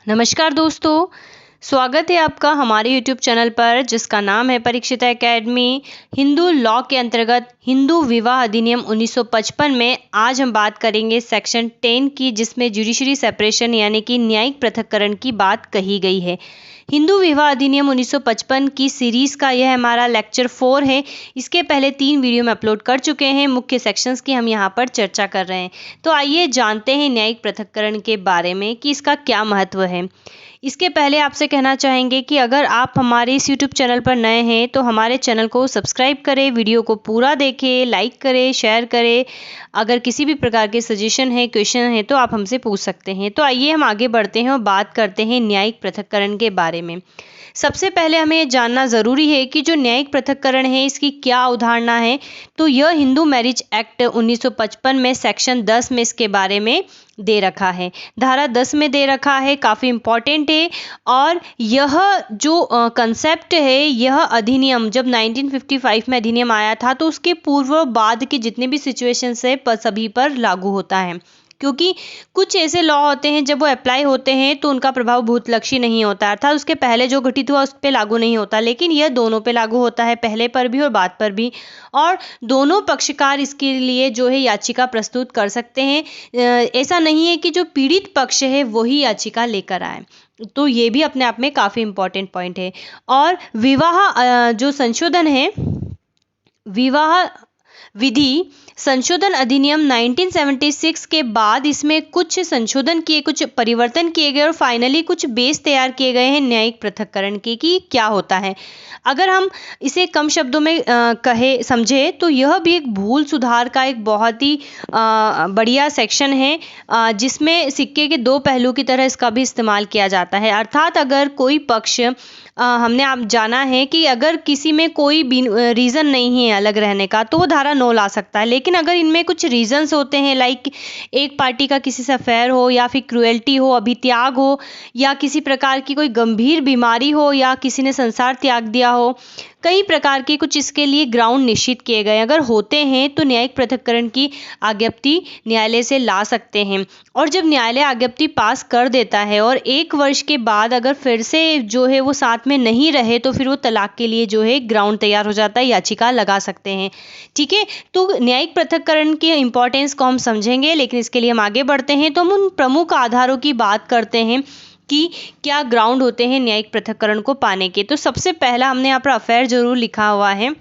नमस्कार दोस्तों, स्वागत है आपका हमारे YouTube चैनल पर जिसका नाम है परीक्षिता एकेडमी। हिंदू लॉ के अंतर्गत हिंदू विवाह अधिनियम 1955 में आज हम बात करेंगे सेक्शन 10 की, जिसमें जुडिशरी सेपरेशन यानी कि न्यायिक पृथक्करण की बात कही गई है। हिंदू विवाह अधिनियम 1955 की सीरीज़ का यह हमारा लेक्चर 4 है। इसके पहले 3 वीडियो में अपलोड कर चुके हैं। मुख्य सेक्शंस की हम यहाँ पर चर्चा कर रहे हैं। तो आइए जानते हैं न्यायिक पृथक्करण के बारे में कि इसका क्या महत्व है। इसके पहले आपसे कहना चाहेंगे कि अगर आप हमारे इस YouTube चैनल पर नए हैं तो हमारे चैनल को सब्सक्राइब करें, वीडियो को पूरा देखें, लाइक करें, शेयर करें। अगर किसी भी प्रकार के सजेशन है, क्वेश्चन है तो आप हमसे पूछ सकते हैं। तो आइए हम आगे बढ़ते हैं और बात करते हैं न्यायिक पृथक्करण के बारे में। सबसे पहले हमें ये जानना ज़रूरी है कि जो न्यायिक पृथक्करण है इसकी क्या अवधारणा है। तो यह हिंदू मैरिज एक्ट 1955 में सेक्शन 10 में इसके बारे में दे रखा है। धारा 10 में दे रखा है, काफ़ी इम्पॉर्टेंट है। और यह जो कंसेप्ट है, यह अधिनियम जब 1955 में अधिनियम आया था तो उसके पूर्व बाद के जितने भी सिचुएशंस है सभी पर लागू होता है। क्योंकि कुछ ऐसे लॉ होते हैं जब वो अप्लाई होते हैं तो उनका प्रभाव भूतलक्षी नहीं होता, अर्थात उसके पहले जो घटित हुआ उस पर लागू नहीं होता, लेकिन यह दोनों पे लागू होता है, पहले पर भी और बाद पर भी। और दोनों पक्षकार इसके लिए जो है याचिका प्रस्तुत कर सकते हैं। ऐसा नहीं है कि जो पीड़ित पक्ष है वही याचिका लेकर आए। तो ये भी अपने आप में काफ़ी इम्पोर्टेंट पॉइंट है। और विवाह जो संशोधन है, विवाह विधि संशोधन अधिनियम 1976 के बाद इसमें कुछ संशोधन किए, कुछ परिवर्तन किए गए और फाइनली कुछ बेस तैयार किए गए हैं न्यायिक पृथक्करण के कि क्या होता है। अगर हम इसे कम शब्दों में समझे तो यह भी एक भूल सुधार का एक बहुत ही बढ़िया सेक्शन है, जिसमें सिक्के के दो पहलू की तरह इसका भी इस्तेमाल किया जाता है। अर्थात अगर कोई पक्ष हमने आप जाना है कि अगर किसी में कोई रीज़न नहीं है अलग रहने का तो वो धारा 9 ला सकता है, लेकिन अगर इनमें कुछ रीजंस होते हैं, लाइक एक पार्टी का किसी से अफेयर हो या फिर क्रुएल्टी हो, अभित्याग हो, या किसी प्रकार की कोई गंभीर बीमारी हो, या किसी ने संसार त्याग दिया हो, कई प्रकार के कुछ इसके लिए ग्राउंड निश्चित किए गए अगर होते हैं तो न्यायिक पृथक्करण की आज्ञप्ति न्यायालय से ला सकते हैं। और जब न्यायालय आज्ञप्ति पास कर देता है और 1 वर्ष के बाद अगर फिर से जो है वो साथ में नहीं रहे तो फिर वो तलाक के लिए जो है ग्राउंड तैयार हो जाता है, याचिका लगा सकते हैं। ठीक है, तो न्यायिक पृथक्करण के इंपॉर्टेंस को हम समझेंगे, लेकिन इसके लिए हम आगे बढ़ते हैं तो हम उन प्रमुख आधारों की बात करते हैं कि क्या ग्राउंड होते हैं न्यायिक पृथक्करण को पाने के। तो सबसे पहला हमने यहाँ पर अफेयर जरूर लिखा हुआ है,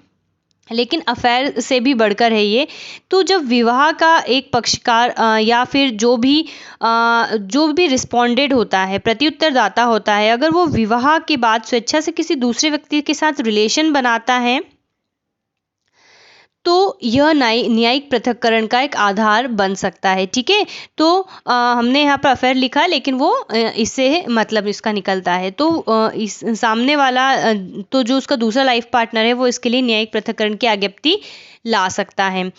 लेकिन अफेयर से भी बढ़कर है ये। तो जब विवाह का एक पक्षकार या फिर जो भी रिस्पोंडेड होता है, प्रत्युत्तरदाता होता है, अगर वो विवाह के बाद स्वेच्छा से किसी दूसरे व्यक्ति के साथ रिलेशन बनाता है तो यह न्यायिक पृथक्करण का एक आधार बन सकता है। ठीक है, तो हमने यहाँ पर अफेयर लिखा, लेकिन वो इससे मतलब इसका निकलता है। तो इस सामने वाला तो जो उसका दूसरा लाइफ पार्टनर है वो इसके लिए न्यायिक पृथक्करण की आज्ञप्ति ला सकता है।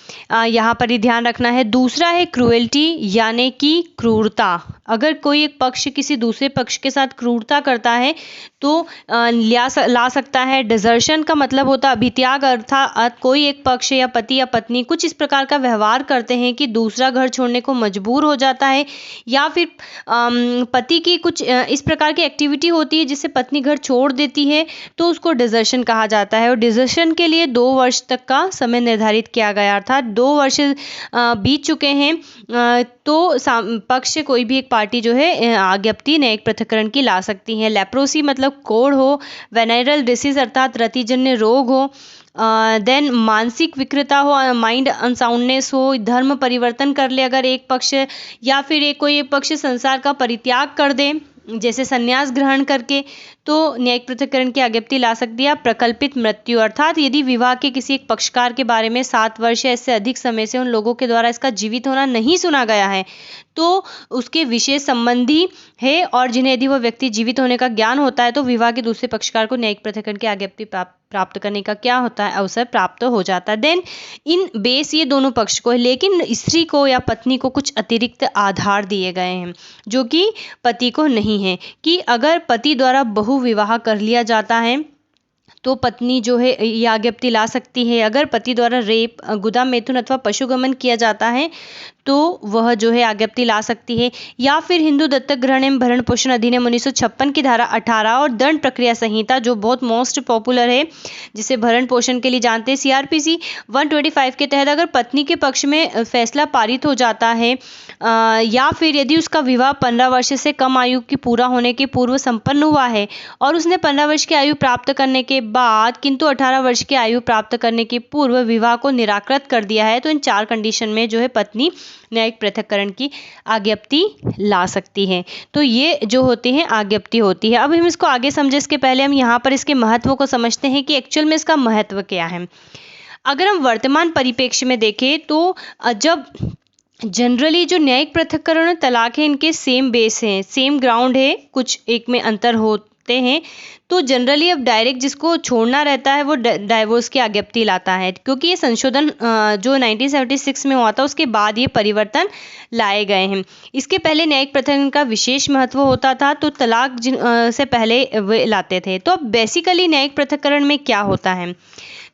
यहाँ पर ही ध्यान रखना है। दूसरा है क्रूएल्टी यानी कि क्रूरता। अगर कोई एक पक्ष किसी दूसरे पक्ष के साथ क्रूरता करता है तो ला सकता है। डिजर्शन का मतलब होता है अभित्याग, अर्थात कोई एक पक्ष या पति या पत्नी कुछ इस प्रकार का व्यवहार करते हैं कि दूसरा घर छोड़ने को मजबूर हो जाता है, या फिर पति की कुछ इस प्रकार की एक्टिविटी होती है जिससे पत्नी घर छोड़ देती है, तो उसको डिजर्शन कहा जाता है। और डिजर्शन के लिए 2 वर्ष तक का समय निर्धारित किया गया, अर्थात 2 वर्ष बीत चुके हैं तो पक्ष कोई भी एक पार्टी जो है आज्ञप्ति न्यायिक पृथक्करण की ला सकती है। लेप्रोसी मतलब कोढ़ हो, वेनेरल डिसीज अर्थात रतिजन्य रोग हो, देन मानसिक विकृता हो, माइंड अनसाउंडनेस हो, धर्म परिवर्तन कर ले अगर एक पक्ष, या फिर कोई एक पक्ष संसार का परित्याग कर दे जैसे संन्यास ग्रहण करके, तो न्यायिक पृथक्करण की आज्ञप्ति ला सकती है। प्रकल्पित मृत्यु अर्थात यदि विवाह के किसी एक पक्षकार के बारे में 7 वर्ष या इससे अधिक समय से उन लोगों के द्वारा इसका जीवित होना नहीं सुना गया है तो उसके विशेष संबंधी है, और जिन्हें यदि वह व्यक्ति जीवित होने का ज्ञान होता है तो विवाह के दूसरे पक्षकार को न्यायिक पृथक्करण की आज्ञप्ति प्राप्त करने का क्या होता है, अवसर प्राप्त हो जाता है। देन इन बेस ये दोनों पक्ष को है, लेकिन स्त्री को या पत्नी को कुछ अतिरिक्त आधार दिए गए हैं जो कि पति को नहीं है, कि अगर पति द्वारा बहु विवाह कर लिया जाता है तो पत्नी जो है ये आज्ञप्ति ला सकती है। अगर पति द्वारा रेप, गुदा मैथुन अथवा पशुगमन किया जाता है तो वह जो है आज्ञप्ति ला सकती है। या फिर हिंदू दत्तक ग्रहण एवं भरण पोषण अधिनियम 1956 की धारा 18 और दंड प्रक्रिया संहिता जो बहुत मोस्ट पॉपुलर है, जिसे भरण पोषण के लिए जानते हैं, सीआरपीसी 125 के तहत अगर पत्नी के पक्ष में फैसला पारित हो जाता है या फिर यदि उसका विवाह 15 वर्ष से कम आयु की पूरा होने के पूर्व संपन्न हुआ है और उसने 15 वर्ष की आयु प्राप्त करने के बाद किंतु 18 वर्ष की आयु प्राप्त करने के पूर्व विवाह को निराकृत कर दिया है, तो इन 4 कंडीशन में जो है पत्नी न्यायिक पृथक्करण की आज्ञप्ति ला सकती है। तो ये जो होती है आज्ञप्ति होती है। अब हम इसको आगे समझे इसके पहले हम यहाँ पर इसके महत्व को समझते हैं कि एक्चुअल में इसका महत्व क्या है। अगर हम वर्तमान परिप्रेक्ष्य में देखें तो जब जनरली जो न्यायिक पृथक्करण और तलाक है इनके सेम बेस हैं, सेम ग्राउंड है, कुछ एक में अंतर होते हैं, तो जनरली अब डायरेक्ट जिसको छोड़ना रहता है वो डाइवोर्स की आज्ञप्ति लाता है, क्योंकि ये संशोधन जो 1976 में हुआ था उसके बाद ये परिवर्तन लाए गए हैं। इसके पहले न्यायिक पृथक्करण का विशेष महत्व होता था, तो तलाक से पहले वे लाते थे। तो अब बेसिकली न्यायिक पृथक्करण में क्या होता है,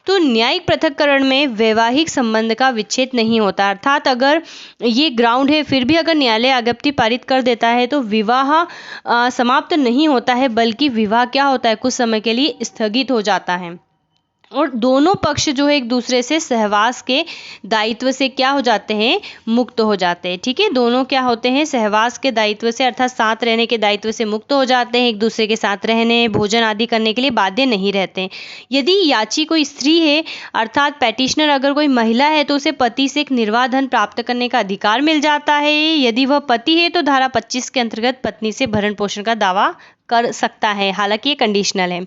तो न्यायिक पृथक्करण में वैवाहिक संबंध का विच्छेद नहीं होता, अर्थात अगर ये ग्राउंड है फिर भी अगर न्यायालय आज्ञप्ति पारित कर देता है तो विवाह समाप्त नहीं होता है, बल्कि विवाह क्या होता है, कुछ समय के लिए स्थगित हो जाता है और दोनों पक्ष जो है एक दूसरे से सहवास के दायित्व से क्या हो जाते हैं, मुक्त हो जाते हैं। ठीक है, दोनों क्या होते हैं, सहवास के दायित्व से अर्थात साथ रहने के दायित्व से मुक्त हो जाते हैं, एक दूसरे के साथ रहने भोजन आदि करने के लिए बाध्य नहीं रहते हैं। यदि याची कोई स्त्री है अर्थात पैटिशनर अगर कोई महिला है तो उसे पति से एक निर्वाह धन प्राप्त करने का अधिकार मिल जाता है। यदि वह पति है तो धारा 25 के अंतर्गत पत्नी से भरण पोषण का दावा कर सकता है, हालांकि ये कंडीशनल है।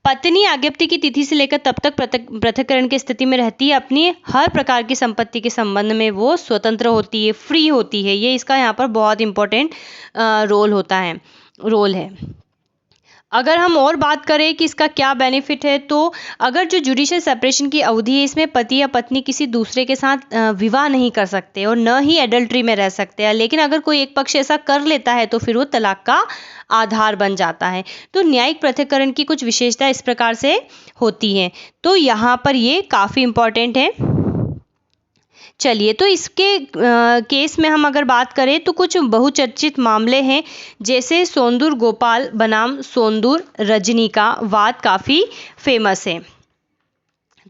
पत्नी आज्ञप्ति की तिथि से लेकर तब तक पृथक्करण की स्थिति में रहती है, अपनी हर प्रकार की संपत्ति के संबंध में वो स्वतंत्र होती है, फ्री होती है। ये इसका यहाँ पर बहुत इंपॉर्टेंट रोल है। अगर हम और बात करें कि इसका क्या बेनिफिट है, तो अगर जो जुडिशियल सेपरेशन की अवधि है इसमें पति या पत्नी किसी दूसरे के साथ विवाह नहीं कर सकते और न ही एडल्ट्री में रह सकते हैं, लेकिन अगर कोई एक पक्ष ऐसा कर लेता है तो फिर वो तलाक का आधार बन जाता है। तो न्यायिक पृथक्करण की कुछ विशेषता इस प्रकार से होती हैं, तो यहाँ पर ये काफ़ी इम्पोर्टेंट है। चलिए, तो इसके केस में हम अगर बात करें तो कुछ बहुचर्चित मामले हैं, जैसे सोंदूर गोपाल बनाम सोंदूर रजनी का वाद काफ़ी फेमस है।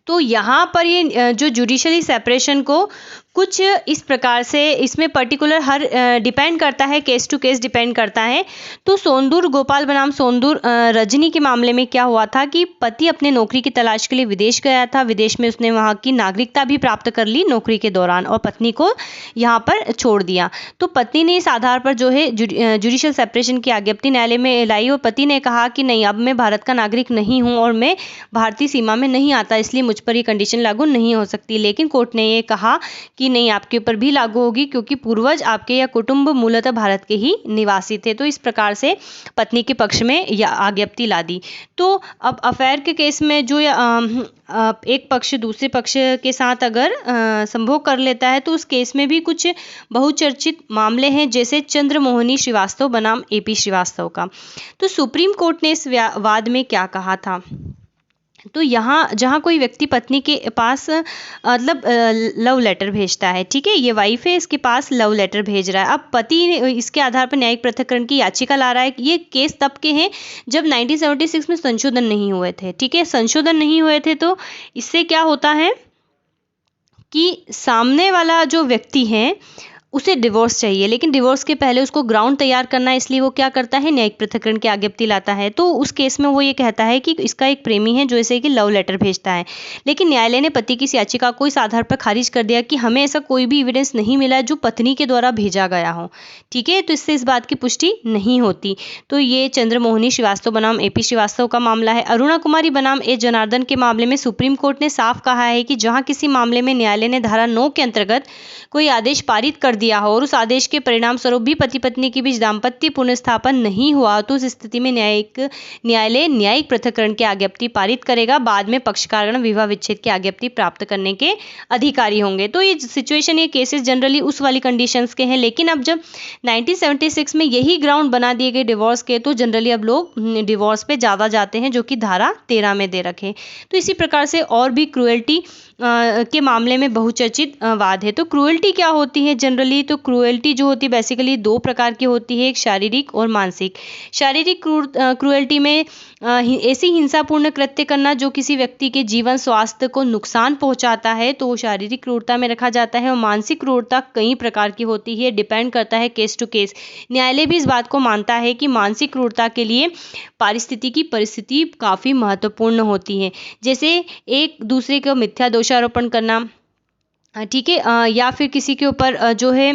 तो यहाँ पर ये जो जुडिशली सेपरेशन को कुछ इस प्रकार से इसमें पर्टिकुलर हर डिपेंड करता है, केस टू केस डिपेंड करता है। तो सोंदूर गोपाल बनाम सोंदूर रजनी के मामले में क्या हुआ था कि पति अपने नौकरी की तलाश के लिए विदेश गया था, विदेश में उसने वहाँ की नागरिकता भी प्राप्त कर ली नौकरी के दौरान और पत्नी को यहाँ पर छोड़ दिया। तो पत्नी ने इस आधार पर जो है जुडिशियल सेपरेशन की आज्ञप्ति न्यायालय में लाई और पति ने कहा कि नहीं, अब मैं भारत का नागरिक नहीं हूँ और मैं भारतीय सीमा में नहीं आता, इसलिए मुझ पर ये कंडीशन लागू नहीं हो सकती। लेकिन कोर्ट ने ये कहा कि नहीं, आपके ऊपर भी लागू होगी, क्योंकि पूर्वज आपके या कुटुंब मूलतः भारत के ही निवासी थे। तो इस प्रकार से पत्नी के पक्ष में यह आज्ञप्ति ला दी। तो अब अफेयर के केस में जो एक पक्ष दूसरे पक्ष के साथ अगर संभोग कर लेता है तो उस केस में भी कुछ बहुचर्चित मामले हैं, जैसे चंद्रमोहनी श्रीवास्तव बनाम एपी श्रीवास्तव का। तो सुप्रीम कोर्ट ने इस वाद में क्या कहा था, तो यहाँ जहाँ कोई व्यक्ति पत्नी के पास मतलब लव लेटर भेजता है, ठीक है, ये वाइफ है, इसके पास लव लेटर भेज रहा है। अब पति इसके आधार पर न्यायिक पृथक्करण की याचिका ला रहा है। ये केस तब के हैं जब 1976 में संशोधन नहीं हुए थे, ठीक है, संशोधन नहीं हुए थे। तो इससे क्या होता है कि सामने वाला जो व्यक्ति है उसे डिवोर्स चाहिए, लेकिन डिवोर्स के पहले उसको ग्राउंड तैयार करना है, इसलिए वो क्या करता है, न्यायिक पृथक्करण की आज्ञप्ति लाता है। तो उस केस में वो ये कहता है कि इसका एक प्रेमी है जो इसे कि लव लेटर भेजता है, लेकिन न्यायालय ने पति की इस याचिका को इस आधार पर खारिज कर दिया कि हमें ऐसा कोई भी एविडेंस नहीं मिला जो पत्नी के द्वारा भेजा गया हो, ठीक है, तो इससे इस बात की पुष्टि नहीं होती। तो ये चंद्रमोहनी श्रीवास्तव बनाम एपी श्रीवास्तव का मामला है। अरुणा कुमारी बनाम ए जनार्दन के मामले में सुप्रीम कोर्ट ने साफ कहा है कि जहाँ किसी मामले में न्यायालय ने धारा 9 के अंतर्गत कोई आदेश पारित कर दिया हो और उस आदेश के परिणाम स्वरूप भी पति पत्नी के बीच दाम्पत्य पुनर्स्थापन नहीं हुआ, तो उस स्थिति में न्यायालय न्यायिक पृथक्करण की आज्ञप्ति पारित करेगा। बाद में पक्षकारगण विवाह विच्छेद की आज्ञप्ति प्राप्त करने के अधिकारी होंगे। तो ये सिचुएशन, ये केसेस जनरली उस वाली कंडीशंस के हैं। लेकिन अब जब 1976 में यही ग्राउंड बना दिए गए डिवोर्स के, तो जनरली अब लोग डिवोर्स पे ज़्यादा जाते हैं, जो कि धारा 13 में दे रखे। तो इसी प्रकार से और भी क्रूएल्टी के मामले में बहुचर्चित वाद है। तो क्रूएल्टी क्या होती है जनरली? तो क्रूएल्टी जो होती है बेसिकली दो प्रकार की होती है, एक शारीरिक और मानसिक। शारीरिक क्रूएल्टी में ऐसी हिंसापूर्ण कृत्य करना जो किसी व्यक्ति के जीवन स्वास्थ्य को नुकसान पहुंचाता है, तो वो शारीरिक क्रूरता में रखा जाता है। और मानसिक क्रूरता कई प्रकार की होती है, डिपेंड करता है केस टू केस। न्यायालय भी इस बात को मानता है कि मानसिक क्रूरता के लिए पारिस्थितिकी परिस्थिति काफ़ी महत्वपूर्ण होती है, जैसे एक दूसरे को मिथ्या दोषारोपण करना, ठीक है, या फिर किसी के ऊपर जो है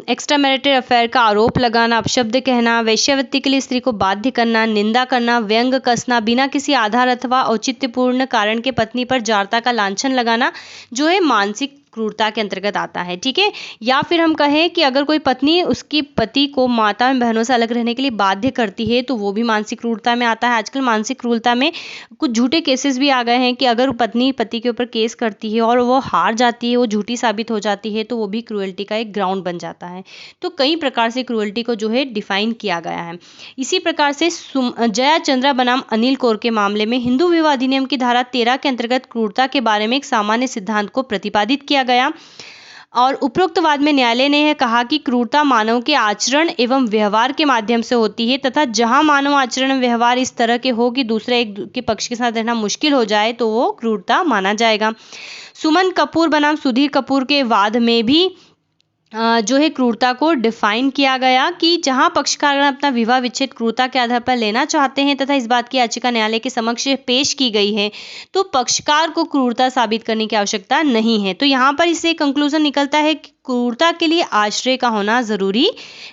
एक्स्ट्रा मैरिटल अफेयर का आरोप लगाना, अपशब्द कहना, वेश्यावृत्ति के लिए स्त्री को बाध्य करना, निंदा करना, व्यंग कसना, बिना किसी आधार अथवा औचित्यपूर्ण कारण के पत्नी पर जारता का लांछन लगाना जो है मानसिक क्रूरता के अंतर्गत आता है, ठीक है। या फिर हम कहें कि अगर कोई पत्नी उसकी पति को माता बहनों से अलग रहने के लिए बाध्य करती है तो वो भी मानसिक क्रूरता में आता है। आजकल मानसिक क्रूरता में कुछ झूठे केसेस भी आ गए हैं कि अगर पत्नी पति के ऊपर केस करती है और वो हार जाती है, वो झूठी साबित हो जाती है, तो वो भी क्रूएल्टी का एक ग्राउंड बन जाता है। तो कई प्रकार से क्रूएल्टी को जो है डिफाइन किया गया है। इसी प्रकार से जया चंद्रा बनाम अनिल कौर के मामले में हिंदू विवाह अधिनियम की धारा 13 के अंतर्गत क्रूरता के बारे में एक सामान्य सिद्धांत को प्रतिपादित किया गया और उपरोक्त वाद में न्यायालय ने यह कहा कि क्रूरता मानव के आचरण एवं व्यवहार के माध्यम से होती है तथा जहां मानव आचरण एवं व्यवहार इस तरह के हो कि दूसरे एक के पक्ष के साथ रहना मुश्किल हो जाए तो वो क्रूरता माना जाएगा। सुमन कपूर बनाम सुधीर कपूर के वाद में भी जो है क्रूरता को डिफाइन किया गया कि जहां पक्षकार अपना विवाह विच्छेद क्रूरता के आधार पर लेना चाहते हैं तथा इस बात की याचिका न्यायालय के समक्ष पेश की गई है तो पक्षकार को क्रूरता साबित करने की आवश्यकता नहीं है। तो यहाँ पर इससे कंक्लूजन निकलता है कि क्रूरता के लिए आश्रय का होना जरूरी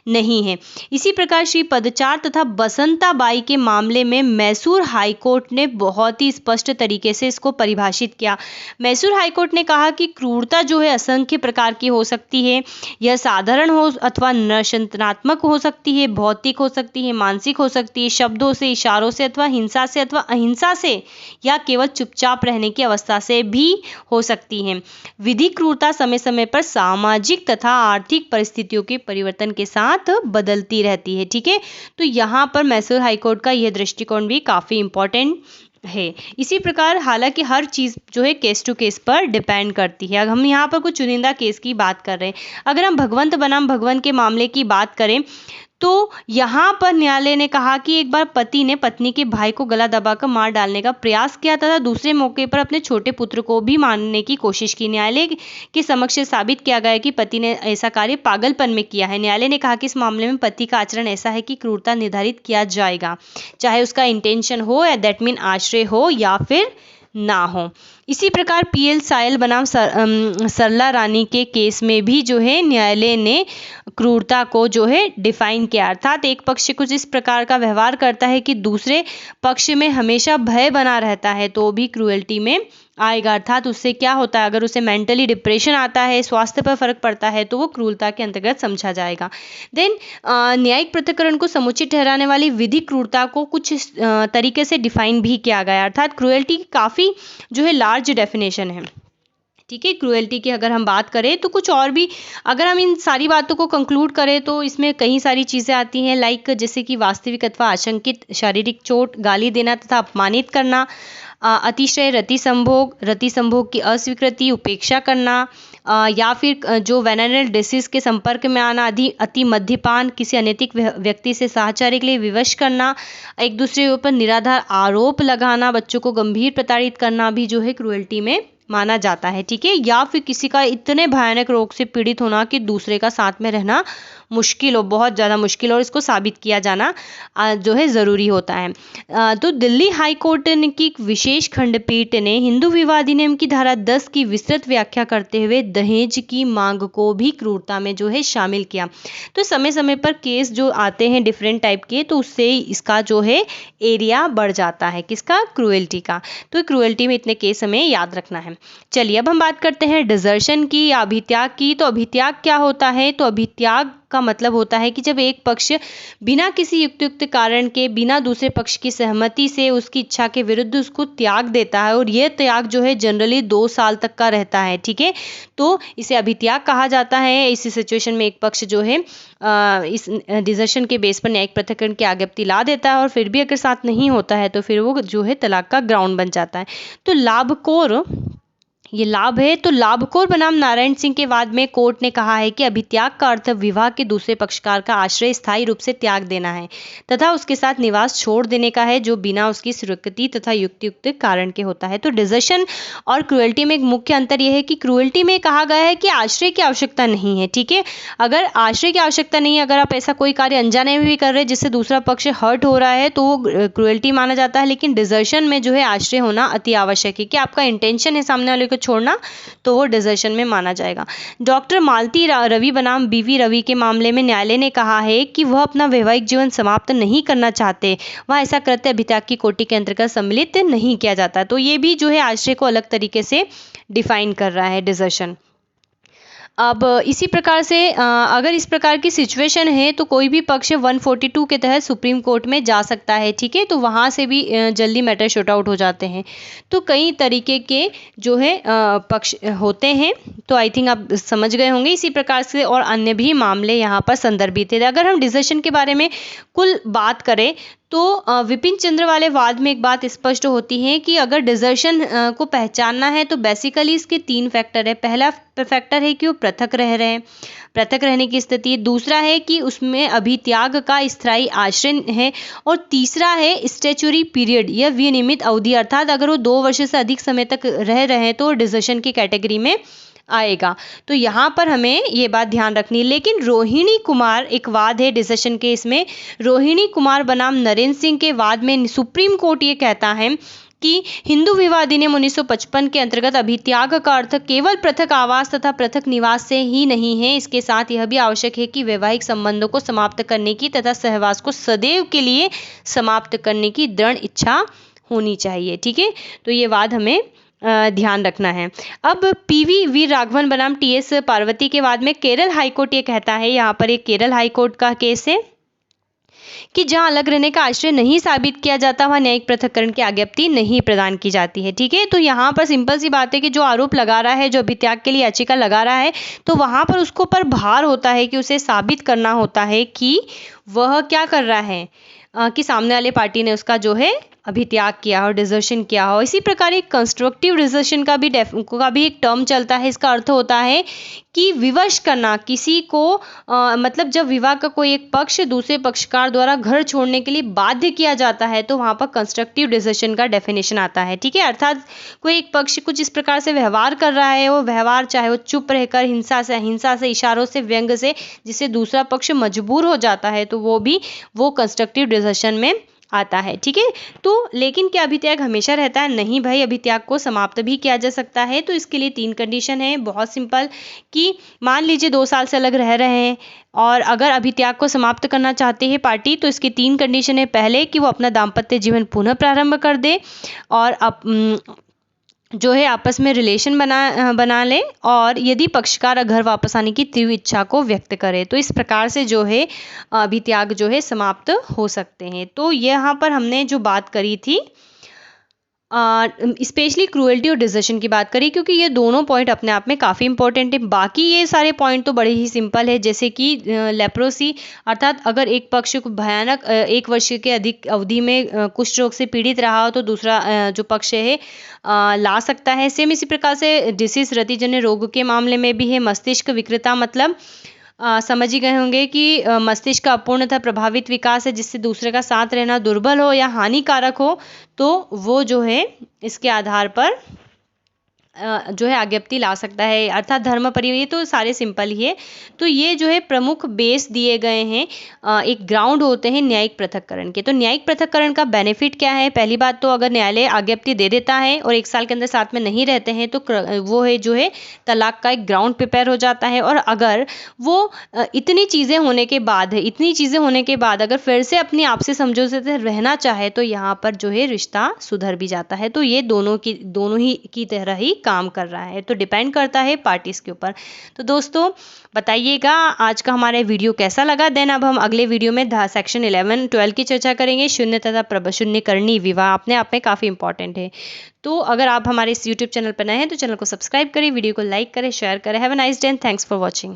नहीं है। इसी प्रकार श्री पदचार तथा बसंताबाई के मामले में मैसूर हाईकोर्ट ने बहुत ही स्पष्ट तरीके से इसको परिभाषित किया। मैसूर हाईकोर्ट ने कहा कि क्रूरता जो है असंख्य प्रकार की हो सकती है, यह साधारण हो अथवा नशंतनात्मक हो सकती है, भौतिक हो सकती है, मानसिक हो सकती है, शब्दों से, इशारों से अथवा हिंसा से अथवा अहिंसा से या केवल चुपचाप रहने की अवस्था से भी हो सकती है। विधिक क्रूरता समय समय पर सामाजिक तथा आर्थिक परिस्थितियों के परिवर्तन के साथ बदलती रहती है, ठीक है। तो यहाँ पर मैसूर हाईकोर्ट का यह दृष्टिकोण भी काफी इंपॉर्टेंट है। इसी प्रकार हालांकि हर चीज जो है केस टू केस पर डिपेंड करती है। हम यहाँ पर कुछ चुनिंदा केस की बात कर रहे हैं। अगर हम भगवंत बनाम भगवंत के मामले की बात करें तो यहाँ पर न्यायालय ने कहा कि एक बार पति ने पत्नी के भाई को गला दबाकर मार डालने का प्रयास किया तथा दूसरे मौके पर अपने छोटे पुत्र को भी मारने की कोशिश की। न्यायालय के समक्ष साबित किया गया कि पति ने ऐसा कार्य पागलपन में किया है। न्यायालय ने कहा कि इस मामले में पति का आचरण ऐसा है कि क्रूरता निर्धारित किया जाएगा, चाहे उसका इंटेंशन हो या दैट मीन आश्रय हो या फिर ना हो। इसी प्रकार पीएल सायल बनाम सरला रानी के केस में भी जो है न्यायालय ने क्रूरता को जो है डिफाइन किया, अर्थात एक पक्ष कुछ इस प्रकार का व्यवहार करता है कि दूसरे पक्ष में हमेशा भय बना रहता है तो भी क्रूएल्टी में आएगा। अर्थात उससे क्या होता है, अगर उसे मेंटली डिप्रेशन आता है, स्वास्थ्य पर फर्क पड़ता है तो वो क्रूरता के अंतर्गत समझा जाएगा। देन न्यायिक पृथक्करण को समुचित ठहराने वाली विधिक क्रूरता को कुछ तरीके से डिफाइन भी किया गया, अर्थात क्रूएल्टी की काफ़ी जो है लार्ज डेफिनेशन है, ठीक है। क्रूएल्टी की अगर हम बात करें तो कुछ और भी, अगर हम इन सारी बातों को कंक्लूड करें तो इसमें कई सारी चीज़ें आती हैं, लाइक जैसे कि वास्तविक अथवा आशंकित शारीरिक चोट, गाली देना तथा अपमानित करना, अतिशय रति संभोग की अस्वीकृति, उपेक्षा करना, या फिर जो वेनेरल डिसीज के संपर्क में आना, अति मद्यपान, किसी अनैतिक व्यक्ति से साहचर्य के लिए विवश करना, एक दूसरे के ऊपर निराधार आरोप लगाना, बच्चों को गंभीर प्रताड़ित करना भी जो है क्रूएल्टी में माना जाता है, ठीक है। या फिर किसी का इतने भयानक रोग से पीड़ित होना कि दूसरे का साथ में रहना मुश्किल हो, बहुत ज़्यादा मुश्किल, और इसको साबित किया जाना जो है ज़रूरी होता है। तो दिल्ली हाई कोर्ट की एक विशेष खंडपीठ ने हिंदू विवाह अधिनियम की धारा 10 की विस्तृत व्याख्या करते हुए दहेज की मांग को भी क्रूरता में जो है शामिल किया। तो समय समय पर केस जो आते हैं डिफरेंट टाइप के, तो उससे इसका जो है एरिया बढ़ जाता है, किसका, क्रूएल्टी का। तो क्रूएल्टी में इतने केस हमें याद रखना है। चलिए अब हम बात करते हैं डिजर्शन की या अभित्याग की। तो अभित्याग क्या होता है? तो अभित्याग का मतलब होता है कि जब एक पक्ष बिना किसी युक्त कारण के, बिना दूसरे पक्ष की सहमति से उसकी इच्छा के विरुद्ध उसको त्याग देता है, और यह त्याग जो है जनरली 2 साल तक का रहता है, ठीक है। तो इसे अभित्याग कहा जाता है। इस सिचुएशन में एक पक्ष जो है इस डिजर्शन के बेस पर न्यायिक पृथक्करण की आज्ञप्ति ला देता है और फिर भी अगर साथ नहीं होता है तो फिर वो जो है तलाक का ग्राउंड बन जाता है। तो लाभकोर ये लाभ है। तो लाभखोर बनाम नारायण सिंह के वाद में कोर्ट ने कहा है कि अभित्याग का अर्थ विवाह के दूसरे पक्षकार का आश्रय स्थायी रूप से त्याग देना है तथा उसके साथ निवास छोड़ देने का है, जो बिना उसकी स्वीकृति तथा युक्तियुक्त कारण के होता है। तो डिजर्शन और क्रूएल्टी में एक मुख्य अंतर यह है कि क्रूएल्टी में कहा गया है कि आश्रय की आवश्यकता नहीं है। ठीक है, अगर आश्रय की आवश्यकता नहीं है, अगर आप ऐसा कोई कार्य अनजाने में भी कर रहे हैं जिससे दूसरा पक्ष हर्ट हो रहा है, तो वो क्रूएल्टी माना जाता है। लेकिन डिजर्शन में जो है आश्रय होना अति आवश्यक है, कि आपका इंटेंशन है सामने वाले को छोड़ना, तो वो डिजर्शन में माना जाएगा। डॉक्टर मालती रवि बनाम बीवी रवि के मामले में न्यायालय ने कहा है कि वह अपना वैवाहिक जीवन समाप्त नहीं करना चाहते, वह ऐसा कृत्य अभित्याग की कोटि के अंतर्गत सम्मिलित नहीं किया जाता। तो ये भी जो है आश्रय को अलग तरीके से डिफाइन कर रहा है डिजर्शन। अब इसी प्रकार से अगर इस प्रकार की सिचुएशन है तो कोई भी पक्ष 142 के तहत सुप्रीम कोर्ट में जा सकता है। ठीक है, तो वहाँ से भी जल्दी मैटर शॉर्ट आउट हो जाते हैं। तो कई तरीके के जो है पक्ष होते हैं, तो आई थिंक आप समझ गए होंगे। इसी प्रकार से और अन्य भी मामले यहाँ पर संदर्भित है। अगर हम डिजर्शन के बारे में कुल बात करें तो विपिन चंद्र वाले वाद में एक बात स्पष्ट होती है कि अगर डिजर्शन को पहचानना है तो बेसिकली इसके 3 फैक्टर है। पहला फैक्टर है कि वो पृथक रह रहे हैं, पृथक रहने की स्थिति। दूसरा है कि उसमें अभित्याग का स्थायी आश्रय है, और तीसरा है स्टैच्यूरी पीरियड या विनियमित अवधि, अर्थात अगर वो 2 वर्ष से अधिक समय तक रह रहे हैं तो डिजर्शन की कैटेगरी में आएगा। तो यहाँ पर हमें ये बात ध्यान रखनी है। लेकिन रोहिणी कुमार एक वाद है डिजर्शन केस में, रोहिणी कुमार बनाम नरेंद्र सिंह के वाद में सुप्रीम कोर्ट ये कहता है कि हिंदू विवाह अधिनियम 1955 के अंतर्गत अभित्याग का अर्थ केवल पृथक आवास तथा पृथक निवास से ही नहीं है, इसके साथ यह भी आवश्यक है कि वैवाहिक संबंधों को समाप्त करने की तथा सहवास को सदैव के लिए समाप्त करने की दृढ़ इच्छा होनी चाहिए। ठीक है, तो ये वाद हमें ध्यान रखना है। अब पीवी वी राघवन बनाम टीएस पार्वती के वाद में केरल हाईकोर्ट ये कहता है, यहाँ पर एक केरल हाईकोर्ट का केस है कि जहां अलग रहने का आश्रय नहीं साबित किया जाता वहां न्यायिक पृथक्करण की आज्ञप्ति नहीं प्रदान की जाती है। ठीक है, तो यहाँ पर सिंपल सी बात है कि जो आरोप लगा रहा है, जो अभित्याग के लिए याचिका लगा रहा है, तो वहां पर उसको पर भार होता है कि उसे साबित करना होता है कि वह क्या कर रहा है, कि सामने वाले पार्टी ने उसका जो है अभित्याग किया हो, डिजर्शन किया हो। इसी प्रकार एक कंस्ट्रक्टिव डिजर्शन का भी एक टर्म चलता है। इसका अर्थ होता है कि विवश करना किसी को, मतलब जब विवाह का कोई एक पक्ष दूसरे पक्षकार द्वारा घर छोड़ने के लिए बाध्य किया जाता है, तो वहाँ पर कंस्ट्रक्टिव डिजर्शन का डेफिनेशन आता है। ठीक है, अर्थात कोई एक पक्ष कुछ इस प्रकार से व्यवहार कर रहा है, वो व्यवहार चाहे वो चुप रहकर हिंसा से इशारों से व्यंग से, जिससे दूसरा पक्ष मजबूर हो जाता है, तो वो कंस्ट्रक्टिव डिजर्शन में आता है। ठीक है, तो लेकिन क्या अभित्याग हमेशा रहता है? नहीं भाई, अभित्याग को समाप्त भी किया जा सकता है। तो इसके लिए 3 कंडीशन है, बहुत सिंपल, कि मान लीजिए 2 साल से अलग रह रहे हैं और अगर अभित्याग को समाप्त करना चाहते हैं पार्टी, तो इसकी 3 कंडीशन है। पहले कि वो अपना दाम्पत्य जीवन पुनः प्रारंभ कर दे और जो है आपस में रिलेशन बना ले, और यदि पक्षकार घर वापस आने की तीव्र इच्छा को व्यक्त करे, तो इस प्रकार से जो है अभित्याग जो है समाप्त हो सकते हैं। तो यहाँ पर हमने जो बात करी थी स्पेशली क्रूएल्टी और डिजर्शन की बात करी, क्योंकि ये दोनों पॉइंट अपने आप में काफ़ी इंपॉर्टेंट है। बाकी ये सारे पॉइंट तो बड़े ही सिंपल है, जैसे कि लेप्रोसी, अर्थात अगर एक पक्ष को भयानक 1 वर्ष के अधिक अवधि में कुष्ठ रोग से पीड़ित रहा हो, तो दूसरा जो पक्ष है ला सकता है। सेम इसी प्रकार से डिसीज रतिजन्य रोग के मामले में भी है। मस्तिष्क विकृता मतलब समझ ही गए होंगे कि मस्तिष्क का अपूर्ण तथा प्रभावित विकास है, जिससे दूसरे का साथ रहना दुर्बल हो या हानिकारक हो, तो वो जो है इसके आधार पर जो है आज्ञप्ति ला सकता है। अर्थात धर्म परिवर्तन, ये तो सारे सिंपल ही है। तो ये जो है प्रमुख बेस दिए गए हैं, एक ग्राउंड होते हैं न्यायिक पृथक्करण के। तो न्यायिक पृथक्करण का बेनिफिट क्या है? पहली बात तो अगर न्यायालय आज्ञप्ति दे देता है और 1 साल के अंदर साथ में नहीं रहते हैं, तो वो है जो है तलाक का एक ग्राउंड प्रिपेयर हो जाता है। और अगर वो इतनी चीज़ें होने के बाद अगर फिर से अपनी आपसी समझौते से रहना चाहे, तो यहाँ पर जो है रिश्ता सुधर भी जाता है। तो ये दोनों ही की तरह ही काम कर रहा है। तो डिपेंड करता है पार्टीज के ऊपर। तो दोस्तों बताइएगा आज का हमारा वीडियो कैसा लगा। देन अब हम अगले वीडियो में सेक्शन 11-12 की चर्चा करेंगे। शून्य तथा शून्यकरणीय विवाह अपने आप में काफ़ी इंपॉर्टेंट है। तो अगर आप हमारे इस यूट्यूब चैनल पर नए हैं तो चैनल को सब्सक्राइब करें, वीडियो को लाइक करें, शेयर करें। Have a nice day and thanks for watching.